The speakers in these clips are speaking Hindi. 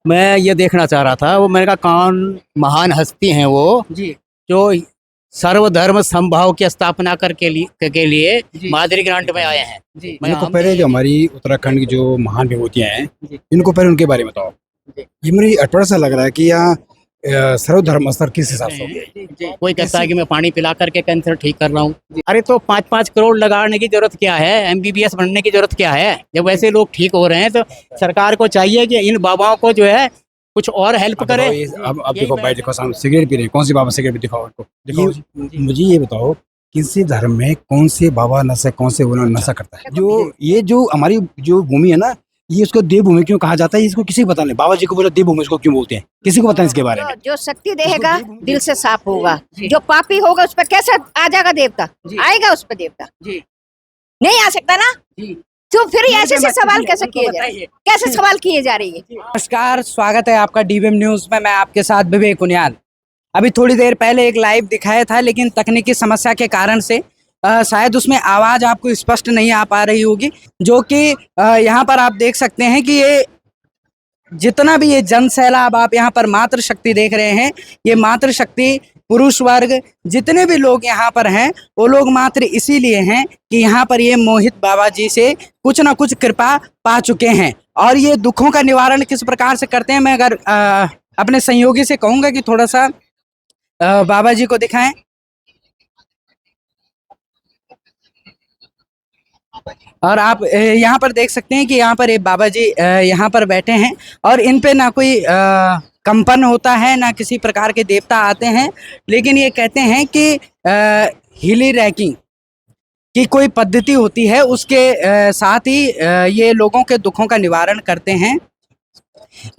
मैं ये देखना चाह रहा था, वो मैंने कहा कौन महान हस्ती हैं वो जी जो सर्वधर्म समभाव की स्थापना के लिए जी मादरी ग्रांट में आए हैं। जी मैं इनको हम पहले जो हमारी उत्तराखंड की जो महान विभूतियां हैं, जी इनको पहले उनके बारे में बताओ। जी ये मुझे अटपटा सा लग रहा है कि यहाँ सर्वधर्म स्तर किस हिसाब से हो गया है? जी कोई कहता है कि मैं पानी पिला करके कैंसर ठीक कर रहा हूँ। अरे तो 5-5 करोड़ लगाने की जरूरत क्या है? एमबीबीएस बनने की जरूरत क्या है? जब वैसे लोग ठीक हो रहे हैं तो सरकार को चाहिए कि इन बाबाओं को जो है कुछ और हेल्प अब करे। बताओ अब यही देखो मैं- भाई, देखो सामने सिगरेट पी रहे हैं, कौन सी बाबा सिगरेट दिखाओ इनको, दिखाओ जी। मुझे ये बताओ, किसी धर्म में कौन से बाबा नशा, कौन से वो नशा करता है? जो ये जो हमारी जो भूमि है ना, ये उसको देवभूमि क्यों कहा जाता है? इसको किसी को पता नहीं। बाबा जी को बोला देवभूमि, इसको क्यों बोलते हैं? किसी को पता नहीं इसके बारे में। जो शक्ति देगा दिल से साफ होगा, जो पापी होगा उस पर कैसे आ जाएगा देवता? जी। आएगा उस पर देवता? जी नहीं आ सकता ना। जी तो फिर ऐसे से सवाल कैसे किए जा रहे हैं? कैसे सवाल किए जा रही है? नमस्कार, स्वागत है आपका डीबीएम न्यूज में। मैं आपके साथ विवेक उनियाल। अभी थोड़ी देर पहले एक लाइव दिखाया था, लेकिन तकनीकी समस्या के कारण से शायद उसमें आवाज़ आपको स्पष्ट नहीं आ पा रही होगी। जो कि यहाँ पर आप देख सकते हैं कि ये जितना भी ये जन सैलाब आप यहाँ पर मातृशक्ति देख रहे हैं, ये मातृशक्ति पुरुष वर्ग जितने भी लोग यहाँ पर हैं, वो लोग मात्र इसीलिए हैं कि यहाँ पर ये मोहित बाबा जी से कुछ ना कुछ कृपा पा चुके हैं। और ये दुखों का निवारण किस प्रकार से करते हैं, मैं अगर अपने सहयोगी से कहूँगा कि थोड़ा सा बाबा जी को दिखाएं। और आप यहाँ पर देख सकते हैं कि यहाँ पर एक बाबा जी यहाँ पर बैठे हैं और इन पे ना कोई कंपन होता है, ना किसी प्रकार के देवता आते हैं, लेकिन ये कहते हैं कि हीली रैकिंग की कोई पद्धति होती है, उसके साथ ही ये लोगों के दुखों का निवारण करते हैं।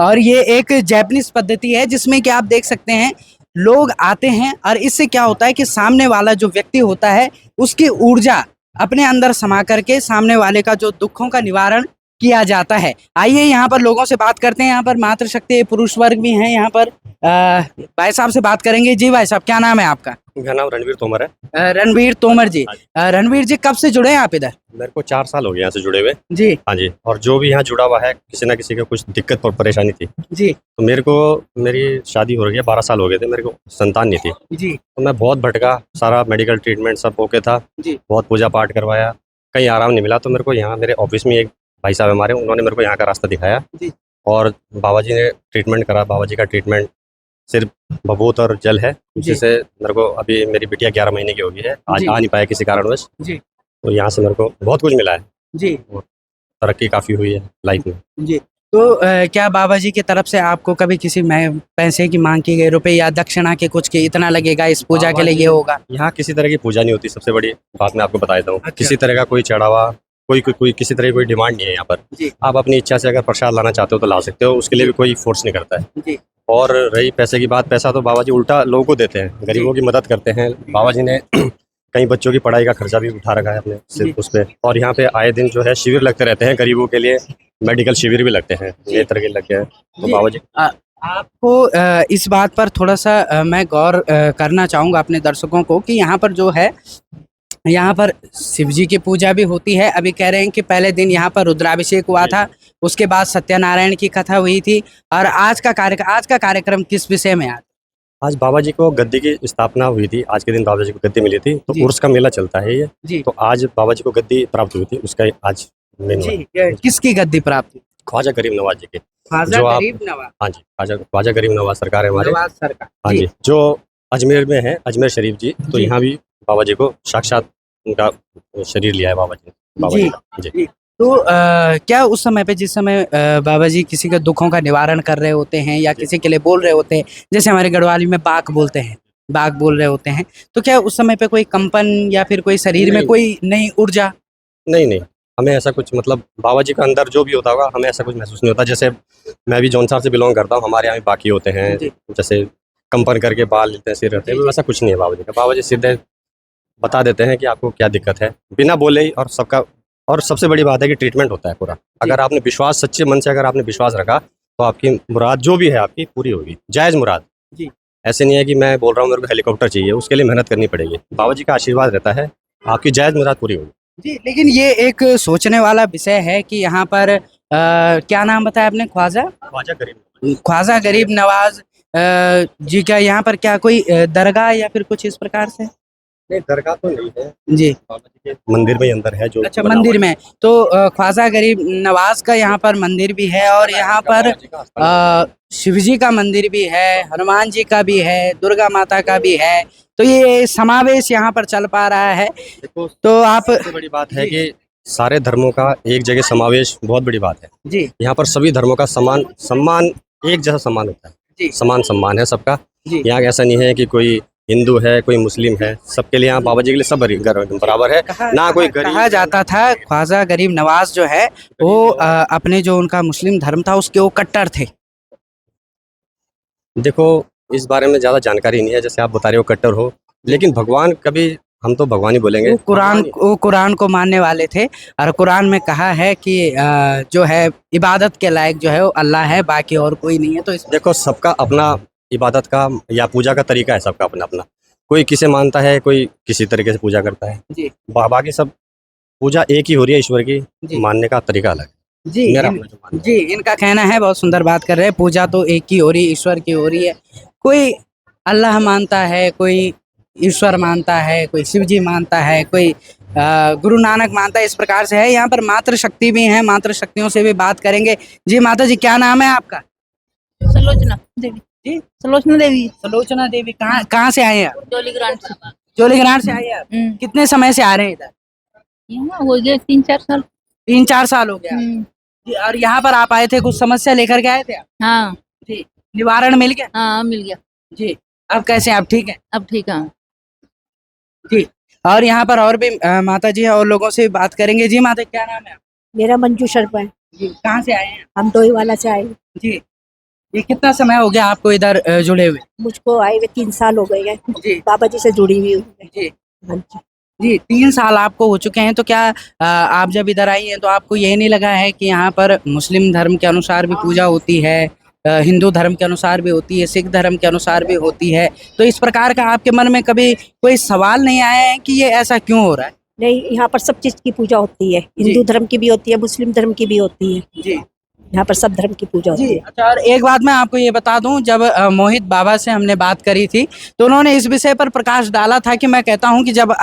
और ये एक जैपनीज पद्धति है जिसमें कि आप देख सकते हैं लोग आते हैं और इससे क्या होता है कि सामने वाला जो व्यक्ति होता है उसकी ऊर्जा अपने अंदर समा करके सामने वाले का जो दुखों का निवारण किया जाता है। आइए यहाँ पर लोगों से बात करते हैं। यहाँ पर मातृशक्ति पुरुष वर्ग भी हैं, यहाँ पर भाई साहब से बात करेंगे। जी भाई साहब, क्या नाम है आपका? मेरा नाम रणवीर तोमर है। रणवीर तोमर जी। रणवीर जी, कब से जुड़े हैं आप इधर? मेरे को 4 साल हो गए यहाँ से जुड़े हुए। जी हाँ जी। और जो भी यहाँ जुड़ा हुआ है, किसी ना किसी का कुछ दिक्कत और परेशानी थी, जी तो मेरी शादी हो रही है, 12 साल हो गए थे, मेरे को संतान नहीं थी। जी तो मैं बहुत भटका, सारा मेडिकल ट्रीटमेंट सब ओके था, जी। बहुत पूजा पाठ करवाया, कहीं आराम नहीं मिला। तो मेरे को यहाँ मेरे ऑफिस में एक भाई साहब हमारे, उन्होंने मेरे को यहाँ का रास्ता दिखाया जी। और बाबा जी ने ट्रीटमेंट करा। बाबा जी का ट्रीटमेंट सिर्फ भभूत और जल है, जिससे मेरे को, अभी मेरी बिटिया 11 महीने की हो गई है, आज जी। आ नहीं पाया किसी कारणवश। जी तो यहाँ से मेरे को बहुत कुछ मिला है, जी तरक्की काफ़ी हुई है लाइफ में। जी। तो क्या बाबा जी की तरफ से आपको कभी किसी में पैसे की मांग की गई, रुपए या दक्षिणा के कुछ के इतना लगेगा इस पूजा के लिए, ये होगा? यहाँ किसी तरह की पूजा नहीं होती, सबसे बड़ी बात मैं आपको बता देता हूँ। अच्छा। किसी तरह का कोई चढ़ावा, कोई किसी तरह की कोई डिमांड नहीं है यहाँ पर। जी। आप अपनी इच्छा से अगर प्रसाद लाना चाहते हो तो ला सकते हो, उसके लिए भी कोई फोर्स नहीं करता है। जी और रही पैसे की बात, पैसा तो बाबा जी उल्टा लोगों को देते हैं, गरीबों की मदद करते हैं। बाबा जी ने कई बच्चों की पढ़ाई का खर्चा भी उठा रखा है अपने जी। सिर्फ उस पर। और यहाँ पे आए दिन जो है शिविर लगते रहते हैं गरीबों के लिए, मेडिकल शिविर भी लगते हैं, नेत्र के लगे हैं। तो जी। बाबा जी आपको इस बात पर थोड़ा सा मैं गौर करना चाहूँगा अपने दर्शकों को कि यहाँ पर जो है, यहाँ पर शिव जी की पूजा भी होती है। अभी कह रहे हैं कि पहले दिन यहाँ पर रुद्राभिषेक हुआ था, उसके बाद सत्यनारायण की कथा हुई थी। और आज का कार्यक्रम किस विषय में? आज बाबा जी को गद्दी की स्थापना हुई थी, आज के दिन बाबा जी को गद्दी मिली थी, तो जी। उर्स का मेला चलता है ये। जी तो आज बाबा जी को गद्दी प्राप्त हुई थी, उसका आज मेन जी। किसकी गद्दी प्राप्त? ख्वाजा गरीब नवाज जी के। ख्वाजा जो आप- गरीब नवाज। हाँ जी, ख्वाजा गरीब नवाज सरकार है हमारे। नवाज सरकार। हाँ जी, जो अजमेर में है, अजमेर शरीफ जी, तो जी। यहाँ भी बाबा जी को साक्षात उनका शरीर लिया है बाबा जी ने, बाबा जी। जी का। जी। तो क्या उस समय पे, जिस समय बाबा जी किसी के दुखों का निवारण कर रहे होते हैं या किसी के लिए बोल रहे होते हैं, जैसे हमारे गढ़वाली में बाक बोलते हैं, बाक बोल रहे होते हैं, तो क्या उस समय पे कोई कंपन या फिर कोई शरीर में नहीं। कोई नई ऊर्जा? नहीं, हमें ऐसा कुछ, मतलब बाबा जी का अंदर जो भी होता होगा, हमें ऐसा कुछ महसूस नहीं होता। जैसे मैं भी जौनसार से बिलोंग करता हूँ, हमारे यहाँ भी बाकी होते हैं, जी। जैसे कंपन करके बाल लेते हैं, सिर रहते हैं, वैसा कुछ नहीं है बाबा जी का। बाबा जी सीधे बता देते हैं कि आपको क्या दिक्कत है, बिना बोले ही। और सबका, और सबसे बड़ी बात है कि ट्रीटमेंट होता है पूरा। अगर आपने विश्वास, सच्चे मन से अगर आपने विश्वास रखा, तो आपकी मुराद जो भी है आपकी पूरी होगी, जायज़ मुराद। जी। ऐसे नहीं है कि मैं बोल रहा हूँ मेरे को हेलीकॉप्टर चाहिए, उसके लिए मेहनत करनी पड़ेगी। बाबा जी का आशीर्वाद रहता है, आपकी जायज़ मुराद पूरी होगी। जी, लेकिन ये एक सोचने वाला विषय है कि यहाँ पर क्या नाम बताया आपने? ख्वाजा ख्वाजा गरीब ख्वाजा गरीब नवाज जी का यहाँ पर क्या कोई दरगाह या फिर कुछ इस प्रकार से? नहीं, दरगाह तो नहीं है, जी, बाबा जी के मंदिर में ही अंदर है जो अच्छा, बना मंदिर हुआ है। में। तो ख्वाजा गरीब नवाज का यहाँ पर मंदिर भी है और यहाँ पर शिव जी का मंदिर भी है, हनुमान जी का भी है, दुर्गा माता का भी है। तो ये समावेश यहाँ पर चल पा रहा है। देखो, तो आप सबसे बड़ी बात है कि सारे धर्मों का एक जगह समावेश बहुत बड़ी बात है। जी यहाँ पर सभी धर्मों का सम्मान एक जैसा सम्मान होता है, जी समान सम्मान है सबका। जी यहाँ ऐसा नहीं है कि कोई हिंदू है कोई मुस्लिम है, सबके लिए यहाँ बाबा जी के लिए सब बराबर है। ना कोई कहा जाता था ख्वाजा गरीब नवाज जो है वो अपने जो उनका मुस्लिम धर्म था उसके वो कट्टर थे। देखो, इस बारे में ज़्यादा जानकारी नहीं है, जैसे आप बता रहे हो कट्टर हो, लेकिन भगवान कभी, हम तो भगवान ही बोलेंगे। वो कुरान को मानने वाले थे और कुरान में कहा है कि जो है इबादत के लायक जो है वो अल्लाह है, बाकी और कोई नहीं है। तो इस देखो, सबका अपना इबादत का या पूजा का तरीका है, सबका अपना अपना। कोई किसे मानता है, कोई किसी तरीके से पूजा करता है। जी बाकी सब पूजा एक ही हो रही है, ईश्वर की, जी मानने का तरीका अलग है। जी मेरा अपना जो मानना है। जी, इनका कहना है, बहुत सुंदर बात कर रहे हैं, पूजा तो एक ही हो रही है, ईश्वर की हो रही है। कोई अल्लाह मानता है, कोई ईश्वर मानता है, कोई शिव जी मानता है, कोई गुरु नानक मानता है, इस प्रकार से है। यहाँ पर मातृ शक्ति भी है, मातृ शक्तियों से भी बात करेंगे। जी माता जी, क्या नाम है आपका? सलोचना देवी। जी, सलोचना देवी। सलोचना देवी। कहाँ से आए हैं आप? जोली ग्रांट से। जोलीग्रांट से आए हैं आप? कितने समय से आ रहे हैं इधर? यहाँ हो गए 3-4 साल। 3-4 साल हो गया। जी, और यहाँ पर आप आए थे, कुछ समस्या लेकर के आए थे आप? हाँ जी, निवारण मिल गया? हाँ, मिल गया। जी, अब कैसे, आप ठीक है? अब ठीक है। जी, और यहाँ पर और भी माता जी है और लोगों से बात करेंगे। जी माता, क्या नाम है आप? मेरा मंजू शर्मा है। जी, कहाँ से आए हैं? हम डोई वाला से आए। जी, ये कितना समय हो गया आपको इधर जुड़े हुए? मुझको आए हुए 3 साल हो गए हैं। जी बाबा जी से जुड़ी हुई हूँ। जी हाँ जी। जी, 3 साल आपको हो चुके हैं। तो क्या आप जब इधर आई हैं तो आपको यही नहीं लगा है कि यहाँ पर मुस्लिम धर्म के अनुसार भी पूजा होती है, हिंदू धर्म के अनुसार भी होती है, सिख धर्म के अनुसार भी होती है? तो इस प्रकार का आपके मन में कभी कोई सवाल नहीं आया है कि ये ऐसा क्यों हो रहा है? नहीं, यहाँ पर सब चीज की पूजा होती है। हिंदू धर्म की भी होती है, मुस्लिम धर्म की भी होती है। जी यहाँ पर सब धर्म की पूजा होती जी, है। अच्छा, और एक बात मैं आपको ये बता दूं, जब मोहित बाबा से हमने बात करी थी तो उन्होंने इस विषय पर प्रकाश डाला था कि मैं कहता हूं कि जब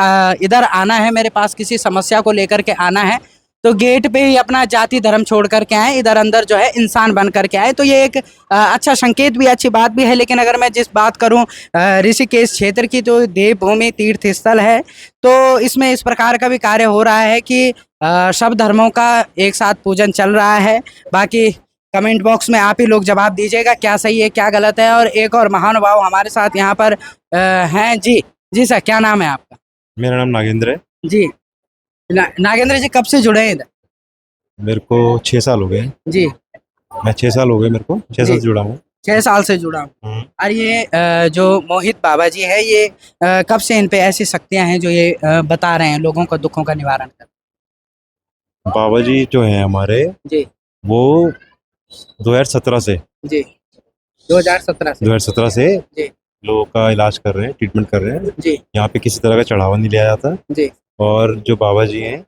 इधर आना है, मेरे पास किसी समस्या को लेकर के आना है, तो गेट पे ही अपना जाति धर्म छोड़ करके आए, इधर अंदर जो है इंसान बन करके आए। तो ये एक अच्छा संकेत भी, अच्छी बात भी है। लेकिन अगर मैं जिस बात करूं ऋषिकेश क्षेत्र की, तो देवभूमि तीर्थ स्थल है, तो इसमें इस प्रकार का भी कार्य हो रहा है कि सब धर्मों का एक साथ पूजन चल रहा है। बाकी कमेंट बॉक्स में आप ही लोग जवाब दीजिएगा, क्या सही है क्या गलत है। और एक और महानुभाव हमारे साथ यहाँ पर हैं। जी सर, क्या नाम है आपका? मेरा नाम नागेंद्र है। जी, नागेंद्र जी, कब से जुड़े हैं इधर? मेरे को 6 साल हो गए। जी, मैं 6 साल हो गए, मेरे को 6 साल से जुड़ा हूँ। 6 साल से जुड़ा हूँ। और ये जो मोहित बाबा जी है, ये कब से इन पे ऐसी शक्तियाँ हैं जो ये बता रहे हैं, लोगों को दुखों का निवारण कर? बाबा जी जो हैं हमारे, जी वो 2017 से जी 2017 से जी लोगों का इलाज कर रहे हैं, ट्रीटमेंट कर रहे हैं। जी यहाँ पे किसी तरह का चढ़ावा नहीं लिया जाता। जी और जो बाबा जी हैं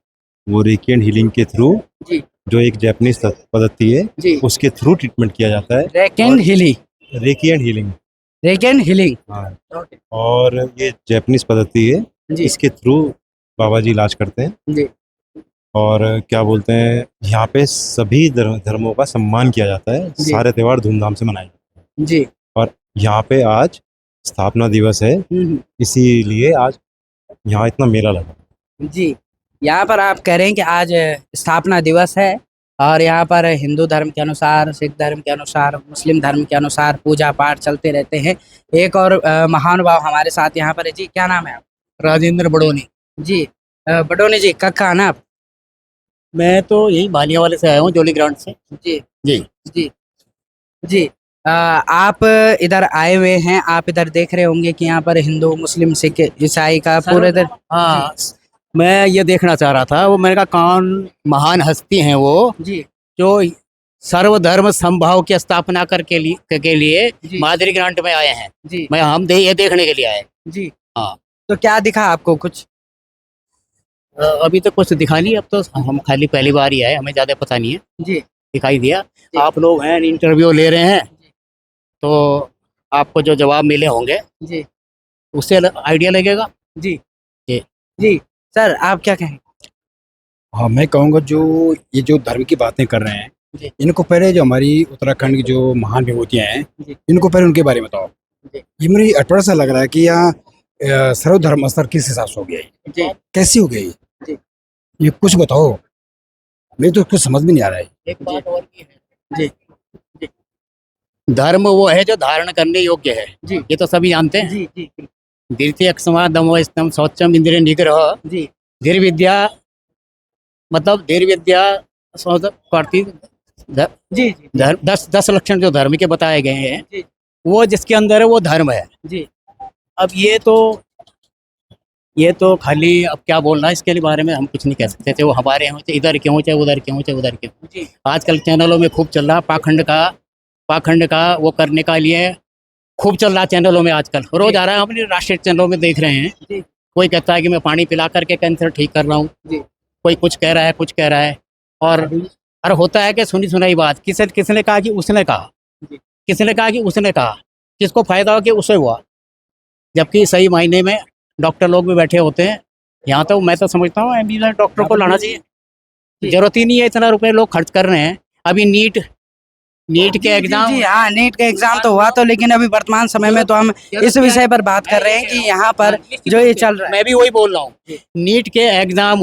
वो रेकी एंड हीलिंग के थ्रू, जी जो एक जापानीज पद्धति है, जी, उसके थ्रू ट्रीटमेंट किया जाता है। Reiki and healing, reiki and healing, reiki and healing. हाँ। और ये जापानीज पद्धति है, जी इसके थ्रू बाबा जी इलाज करते हैं। जी और क्या बोलते हैं, यहाँ पे सभी धर्मों का सम्मान किया जाता है, जी। सारे त्यौहार धूमधाम से मनाए जाते हैं। जी। और यहाँ पे आज स्थापना दिवस है, इसीलिए आज यहाँ इतना मेला लगा। जी, यहाँ पर आप कह रहे हैं कि आज स्थापना दिवस है और यहाँ पर हिंदू धर्म के अनुसार, सिख धर्म के अनुसार, मुस्लिम धर्म के अनुसार पूजा पाठ चलते रहते हैं। एक और महानुभाव हमारे साथ यहाँ पर है। जी, क्या नाम है आप? राजेंद्र बड़ोनी। जी, बडोनी जी, कक्का आना आप? मैं तो यही भालिया वाले से आया हूँ, जोली ग्राउंड से। जी जी जी जी, आप इधर आए हुए हैं, आप इधर देख रहे होंगे कि यहाँ पर हिंदू, मुस्लिम, सिख, ईसाई का पूरे इधर। हाँ, मैं ये देखना चाह रहा था, वो मैंने कहा कौन महान हस्ती हैं वो जी जो सर्वधर्म समभाव की स्थापना के लिए जी मादरी ग्रांट में आए हैं। जी ये देखने के लिए आए। जी। हाँ। तो क्या दिखा आपको कुछ? अभी तो कुछ दिखा नहीं, अब तो हम खाली पहली बार ही आए, हमें ज्यादा पता नहीं है। जी दिखाई दिया आप लोग हैं, इंटरव्यू ले रहे हैं, तो आपको जो जवाब मिले होंगे जी उससे आइडिया लगेगा। जी जी। जी सर, आप क्या कहें? हाँ, मैं कहूँगा जो ये जो धर्म की बातें कर रहे हैं, जी। इनको पहले जो हमारी उत्तराखंड की जो महान विभूतियाँ हैं, जी। इनको पहले उनके बारे में बताओ। जी। ये मुझे अटपटा सा लग रहा है कि यहाँ सर्वधर्म स्तर किस हिसाब से हो गया है, जी कैसी हो गई? जी। ये कुछ बताओ, मेरे तो कुछ समझ में नहीं आ रहा है। एक बात और भी है, जी धर्म वो है जो धारण करने योग्य है। जी ये तो सभी जानते हैं। जी जी द्वितीय क्षमा दमो स्तंभ शौचम इंद्रिय निग्रह जी धीर विद्या, मतलब धीर विद्या करती जी जी धर्म 10 लक्षण जो धर्म के बताए गए हैं, जी। वो जिसके अंदर है वो धर्म है। जी अब ये तो खाली अब क्या बोलना है इसके बारे में हम कुछ नहीं कह सकते, चाहे वो हमारे यहाँ चाहे इधर के हों चाहे उधर के हों चाहे उधर के हों। जी आजकल चैनलों में खूब चल रहा पाखंड का वो करने का लिए खूब चल रहा चैनलों में आजकल, रोज आ रहा है, अपने राष्ट्रीय चैनलों में देख रहे हैं। जी। कोई कहता है कि मैं पानी पिला करके कैंसर ठीक कर रहा हूँ, जी। कोई कुछ कह रहा है कुछ कह रहा है। और होता है कि सुनी सुनाई बात, किसने कहा कि उसने कहा, जी। किसने कहा कि उसने कहा, किसको फायदा हो कि उसे हुआ, जबकि सही मायने में डॉक्टर लोग भी बैठे होते हैं। यहाँ तो मैं तो समझता हूँ एमबीबीएस डॉक्टर को लाना चाहिए, जरूरत ही नहीं है, इतना रुपए लोग खर्च कर रहे हैं। अभी नीट के एग्जाम, जी हाँ, नीट का एग्जाम तो हुआ, तो लेकिन अभी वर्तमान समय में तो हम इस विषय पर बात कर रहे हैं कि यहाँ पर जो ये चल रहा है। मैं भी वही बोल रहा हूँ, नीट के एग्जाम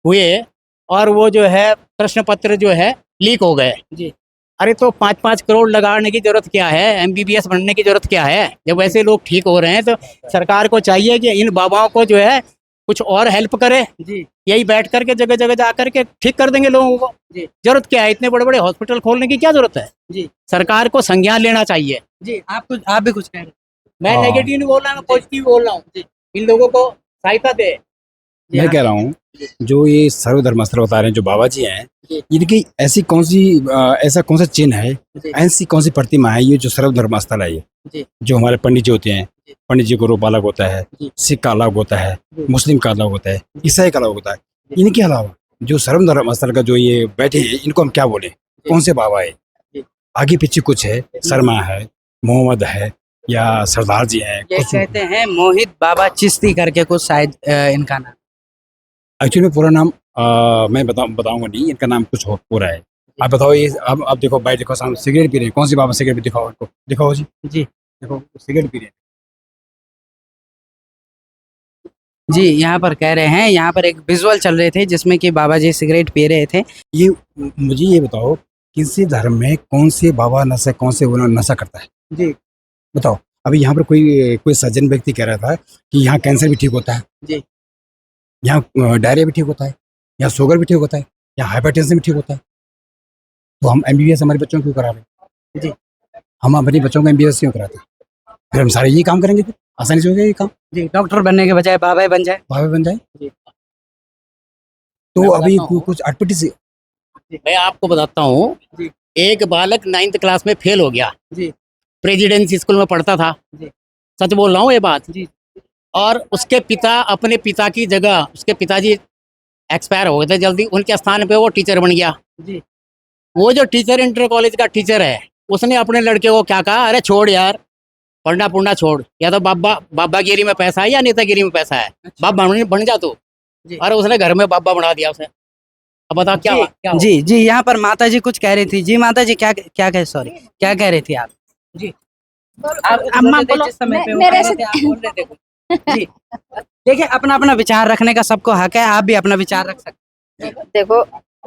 हुए और वो जो है प्रश्न पत्र जो है लीक हो गए। जी। अरे तो 5-5 करोड़ लगाने की जरूरत क्या है, एमबीबीएस बनने की जरूरत क्या है, जब वैसे लोग ठीक हो रहे हैं। तो सरकार को चाहिए कि इन बाबाओं को जो है कुछ और हेल्प करे। जी यही बैठ करके जगह जगह जा करके ठीक कर देंगे लोगों को। जी। जरूरत क्या है, इतने बड़े बड़े हॉस्पिटल खोलने की क्या जरूरत है? जी सरकार को संज्ञान लेना चाहिए। जी आप भी कुछ कह रहे हैं? मैं हाँ। नेगेटिव नहीं बोल रहा, मैं पॉजिटिव बोल रहा हूँ। इन लोगों को सहायता दे। मैं कह रहा हूँ जो ये सर्वधर्म स्तर बता रहे हैं जो बाबा जी हैं, जी। इनकी ऐसी कौन सी ऐसा कौन सा चिन्ह है, जी। ऐसी कौन सी प्रतिमा है ये जो सर्वधर्म स्थल है? ये जी। जो हमारे पंडित जी होते हैं, जी। पंडित जी को रूप अलग होता है, जी। सिख का अलग होता है, जी। मुस्लिम का अलग होता है, ईसाई का अलग होता है। जी। इनके अलावा जो सर्वधर्म स्थल का जो ये बैठे हैं, इनको हम क्या बोले, कौन से बाबा है? जी। आगे पीछे कुछ है, शर्मा है, मोहम्मद है या सरदार जी हैं? ये कुछ कहते हैं मोहित बाबा चिश्ती करके कुछ शायद इनका नाम। एक्चुअली में पूरा नाम मैं बताऊंगा नहीं, इनका नाम कुछ और पूरा है। आप बताओ, ये अब देखो भाई, देखो सामने सिगरेट पी रहे हैं, कौन सी बाबा सिगरेट पी, दिखाओ इनको, दिखाओ जी, जी देखो सिगरेट पी रहे हैं। जी यहाँ पर कह रहे हैं, यहाँ पर एक विजुअल चल रहे थे जिसमें कि बाबा जी सिगरेट पी रहे थे। ये मुझे ये बताओ, किसी धर्म में कौन से बाबा नशा, कौन से वो नशा करता है? जी बताओ। अभी यहाँ पर कोई सज्जन व्यक्ति कह रहा था कि यहाँ कैंसर भी ठीक होता है, जी यहाँ डायरिया भी ठीक होता है, यहाँ शुगर भी ठीक होता है, यहाँ हाइपरटेंशन भी ठीक होता है। तो हम एमबीबीएस हमारे बच्चों को क्यों करा रहे हैं? जी हम अपने बच्चों को एमबीबीएस क्यों कराते हैं? फिर हम सारे यही काम करेंगे, फिर आसानी से हो जाएगा ये काम, जी, डॉक्टर बनने के बजाय बाबा बन जाए। बाबा बन जाए। जी। तो मैं अभी बताता हूँ। कुछ अटपटी सी मैं आपको बताता हूँ, जी। एक बालक 9th क्लास में फेल हो गया, जी प्रेसिडेंसी स्कूल में पढ़ता था, जी। सच बोल रहा हूँ ये बात। जी और उसके पिता, अपने पिता की जगह, उसके पिताजी एक्सपायर हो गए थे जल्दी, उनके स्थान पे वो टीचर बन गया। जी वो जो टीचर इंटर कॉलेज का टीचर है, उसने अपने लड़के को क्या कहा, अरे छोड़ यार, पढ़ना पुढ़ना छोड़, या तो बाबागिरी में पैसा है या नेतागिरी में पैसा है, बाबा बन जा तू। जी। और उसने घर में बाबा बना दिया उसे। अब बताओ क्या हुआ? क्या हुआ? जी जी यहाँ पर माता जी कुछ कह रही थी। जी माता जी क्या क्या कह सॉरी क्या कह रही थी आप? जी आप अम्मा बोल रहे थे बोलो, जिस समय पे वो मेरे कह रहे से- थे, आप बोल रहे थे कुछ। जी देखिए, अपना अपना विचार रखने का सबको हक है, आप भी अपना विचार रख सकते हैं। देखो,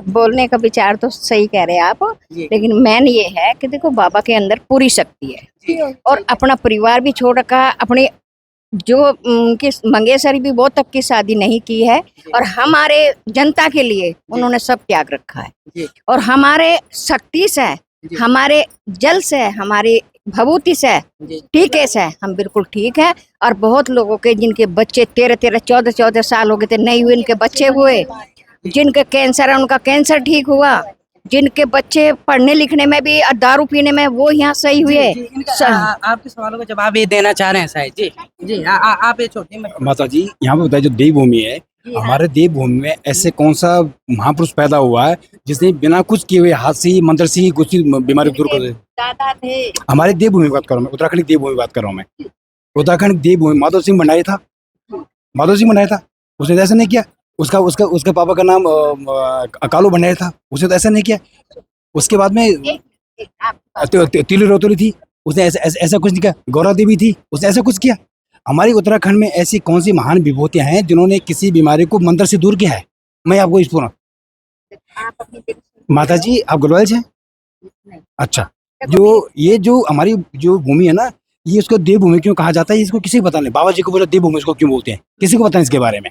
बोलने का विचार तो सही कह रहे हैं आप, जी लेकिन मेन ये है कि देखो बाबा के अंदर पूरी शक्ति है, और अपना परिवार भी छोड़ रखा, अपने जो उनकी मंगेशरी भी बहुत तक की शादी नहीं की है, और हमारे जनता के लिए उन्होंने सब त्याग रखा है। जी और हमारे शक्ति से, जी। हमारे जल से, हमारी भभूति से, जी टीके से हम बिल्कुल ठीक है। और बहुत लोगों के जिनके बच्चे 13-13, 14-14 साल हो गए थे, नहीं हुए, इनके बच्चे हुए, जिनके कैंसर है उनका कैंसर ठीक हुआ, जिनके बच्चे पढ़ने लिखने में भी और दारू पीने में वो यहाँ सही हुए। जी, आपके सवालों का जवाब ये देना चाह रहे हैं शायद। जी जी आप ये छोड़िए। माता जी, यहाँ पे बताइए जो देवभूमि है, हमारे देवभूमि में ऐसे कौन सा महापुरुष पैदा हुआ है जिसने बिना कुछ किए हुए हाथ से ही मंत्र से ही कुछ बीमारी दूर कर दे? दादा थे। हमारे देवभूमि की बात कर रहा हूँ मैं, उत्तराखंड की देवभूमि की बात कर रहा हूँ मैं। उत्तराखंड देवभूमि माधव सिंह भंडारी था, माधव सिंह भंडारी था, उसने तो ऐसा नहीं किया। उसका उसका उसके पापा का नाम अकालो भंडारी था, उसने तो ऐसा नहीं किया। उसके बाद में तिली रोतोली थी, उसने ऐसा कुछ नहीं किया। गौरा देवी थी, उसने ऐसा कुछ किया। हमारी उत्तराखंड में ऐसी कौन सी महान विभूतियां हैं जिन्होंने किसी बीमारी को मंत्र से दूर किया है? मैं आपको इस पूरा माता जी आप गढ़वाल से हैं? अच्छा, जो हमारी जो भूमि है ना, ये इसको देवभूमि क्यों कहा जाता है? इसको किसी को पता नहीं। बाबा जी को बोला देवभूमि इसको क्यों बोलते हैं? किसी को पता नहीं इसके बारे में।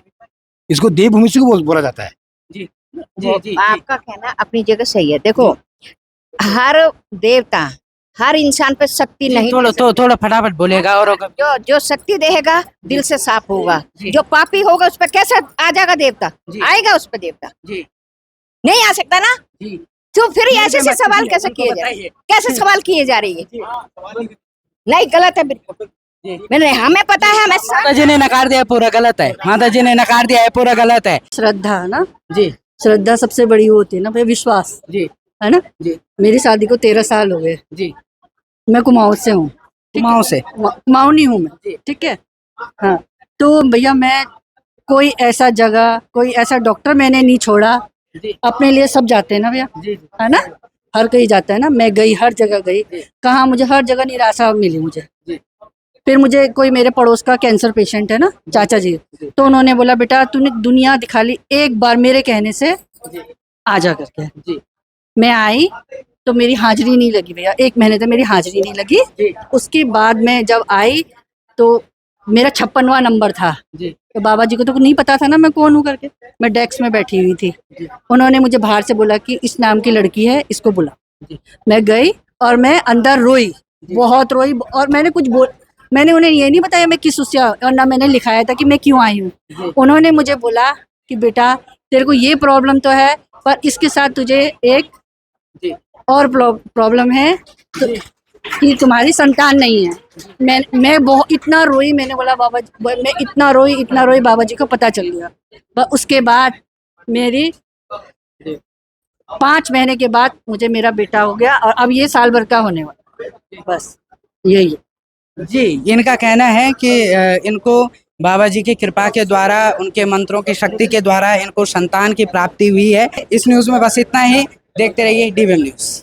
इसको देवभूमि से क्यों बोला जाता है? जी आपका कहना अपनी जगह सही है। देखो, हर देवता हर इंसान पे शक्ति नहीं थोड़ा थोड़ा फटाफट बोलेगा। और जो शक्ति देगा दिल से साफ होगा। जो पापी होगा उस पर कैसे आ जाएगा देवता? आएगा उस पर देवता? जी नहीं आ सकता ना। जी तो फिर ऐसे सवाल कैसे किए जा रहे हैं? कैसे सवाल किए जा रही है? नहीं, गलत है बिल्कुल। मैंने हमें पता है, हमें माता जी ने नकार दिया पूरा गलत है। माता जी ने नकार दिया है पूरा गलत है। श्रद्धा है ना, जी श्रद्धा सबसे बड़ी वो होती है ना भाई, विश्वास जी है ना। जी मेरी शादी को 13 साल हो गए। जी मैं कुमाऊं से हूँ। कुमाऊं से? कुमाऊं नहीं हूँ मैं, ठीक है। हाँ, तो भैया मैं कोई ऐसा जगह, कोई ऐसा डॉक्टर मैंने नहीं छोड़ा। जी अपने लिए सब जाते हैं ना भैया, जी है ना। हर कोई जाता है ना। मैं गई, हर जगह गई, कहाँ मुझे हर जगह निराशा मिली मुझे। जी। फिर मुझे कोई मेरे पड़ोस का कैंसर पेशेंट है ना, चाचा जी, तो उन्होंने बोला बेटा तूने दुनिया दिखा ली, एक बार मेरे कहने से आ जा करके। जी मैं आई तो मेरी हाजिरी नहीं लगी भैया, 1 महीने तक मेरी हाजिरी नहीं लगी। जी उसके बाद मैं जब आई तो मेरा 56वां नंबर था। जी तो बाबा जी को तो नहीं पता था ना मैं कौन हूँ करके। मैं डेस्क में बैठी हुई थी, उन्होंने मुझे बाहर से बोला कि इस नाम की लड़की है, इसको बुला। मैं गई और मैं अंदर रोई, बहुत रोई। और मैंने उन्हें ये नहीं बताया मैं किस उससे, और ना मैंने लिखाया था कि मैं क्यों आई हूँ। उन्होंने मुझे बोला कि बेटा तेरे को ये प्रॉब्लम तो है, पर इसके साथ तुझे एक जी और प्रॉब्लम है कि तुम्हारी संतान नहीं है। मैं बहुत इतना रोई, मैंने बोला बाबा जी, मैं इतना रोई बाबा जी को पता चल गया। पर उसके बाद मेरी 5 महीने के बाद मुझे मेरा बेटा हो गया, और अब ये साल भर का होने वाला। बस यही है। जी, इनका कहना है कि इनको बाबा जी की कृपा के द्वारा, उनके मंत्रों की शक्ति के द्वारा इनको संतान की प्राप्ति हुई है। इस न्यूज़ में बस इतना ही। देखते रहिए DVM न्यूज़।